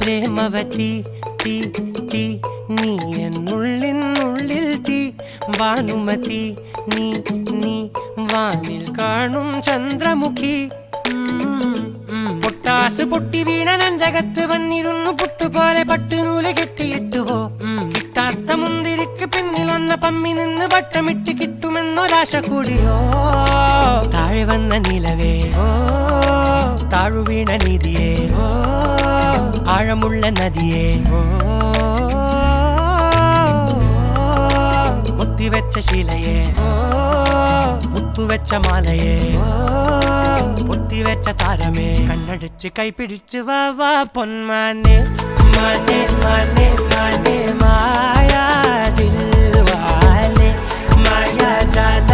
പ്രേമവതി തീ തീ നീ എന്നുള്ളിൽ തീ ഭാനുമതി നീ നീ വാനിൽ കാണും ചന്ദ്രമുഖി പൊട്ടാസ് പൊട്ടി വീണ നഞ്ചകത്ത് വന്നിരുന്നു പുട്ടുപോലെ പട്ടുനൂല് കെട്ടിയിട്ടുവോ കിട്ടാത്ത മുന്തിരിക്ക് പിന്നിൽ വന്ന പമ്മി നിന്ന് വട്ടമിട്ട് കിട്ടുമെന്നൊരാശ കൂടിയോ താഴെ വന്ന നിലവേ ഓ താഴുവീണ നിധിയേ ഓ ആഴമുള്ള നദിയേ ഓ കൊത്തിവെച്ച ശിലയേ ഓ മുത്തുവെച്ച മാലയേ പൊത്തിവെച്ച താരമേ കണ്ണടിച്ച് കൈപിടിച്ച് വാ വാ പൊന്മാനെ മാനെ മാനെ മാനെ മായാ ദിൽവാലെ മായാ ജാല